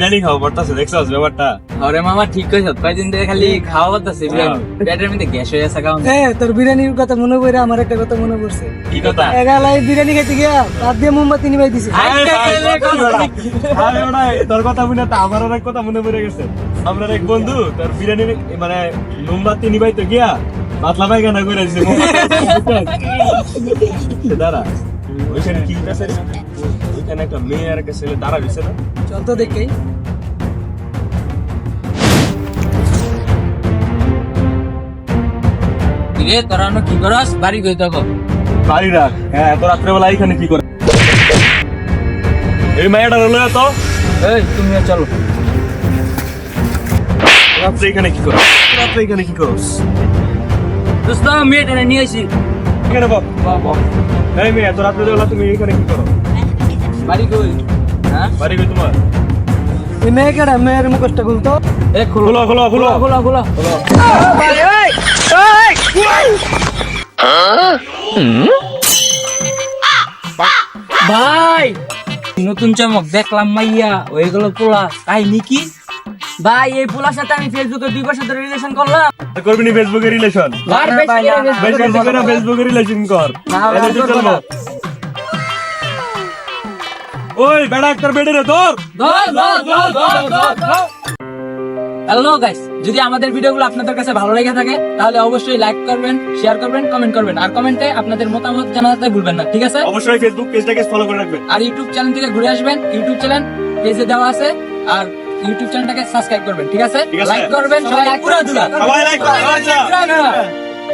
বিরিয়ানি খাওয়া পড়তাছে, দেখছস ব্যাপারটা? আরে মামা ঠিক কইছ, কয়দিন ধরে খালি খাওয়া করতেছে বিরিয়ানি, পেটের মধ্যে গ্যাস হয়ে আছে কারণ তোর বিরিয়ানির কথা মনে করে আমার একটা কথা মনে পড়ছে। কি কথা? এগালাই বিরিয়ানি খাইতে গিয়া বাদ দিয়ে মোমবাতি নিবাই দিছে। আরে ওটা তোর কথা মনে তো আমার অনেক কথা মনে পড়ে গেছে। আমরা এক বন্ধু তোর বিরিয়ানি মানে মোমবাতি নিবাইতে গিয়া পাতলা পায়খানা করে দিছে। দাঁড়া, ওইখানে কি আছে? ওইখানে একটা মেয়ে আর একটা ছেলে দাঁড়া দিছে না? চল তো দেখি। রে তোরা কি করস? বাড়ি কই থাকো? বাড়ি রাখ। হ্যাঁ, এত রাত্রেবেলা এইখানে কি করে? এই মেয়েটা রইলো তো এই তুমি চলো। রাত্রে এখানে কি করো? রাত্রে এখানে কি করো? দোস্ত মেয়েটা নিয়ে আসি। এখানে বল। এই মেয়ে, এত রাত্রেবেলা তুমি এখানে কি করো? বাড়ি কই? হ্যাঁ বাড়ি কই তোমার? এই মেয়ে কেডা? মেয়ের মুখটা খুলতো। এ খোলো খোলো খোলো খোলা খোলা। ভাই নতুন চমক দেখলাম মাইয়া ওইগুলো পোলা, তাই নাকি? ভাই এই পোলার সাথে আমি ফেসবুকে 2 বছর ধরে রিলেশন করলাম। করবি নি ফেসবুকে রিলেশন? আর বেশি করে ফেসবুকে রিলেশন কর। এলে তুই চলবো। ওই বেড়া একটা বেড়ে রে তোর। হ্যালো গাইস, যদি আমাদের ভিডিওগুলো আপনাদের কাছে ভালো লেগে থাকে তাহলে অবশ্যই লাইক করবেন, শেয়ার করবেন, কমেন্ট করবেন, আর কমেন্টে আপনাদের মতামত জানাতে ভুলবেন না, ঠিক আছে? অবশ্যই ফেসবুক পেজটাকে ফলো করে রাখবেন। আর ইউটিউব চ্যানেল থেকে ঘুরে আসবেন, ইউটিউব চ্যানেল পেজে দেওয়া আছে, আর ইউটিউব চ্যানেলটাকে সাবস্ক্রাইব করবেন, ঠিক আছে? ঠিক আছে। লাইক করবেন, সবাই পুরো দুলা সবাই লাইক করো। পুরা দুলা।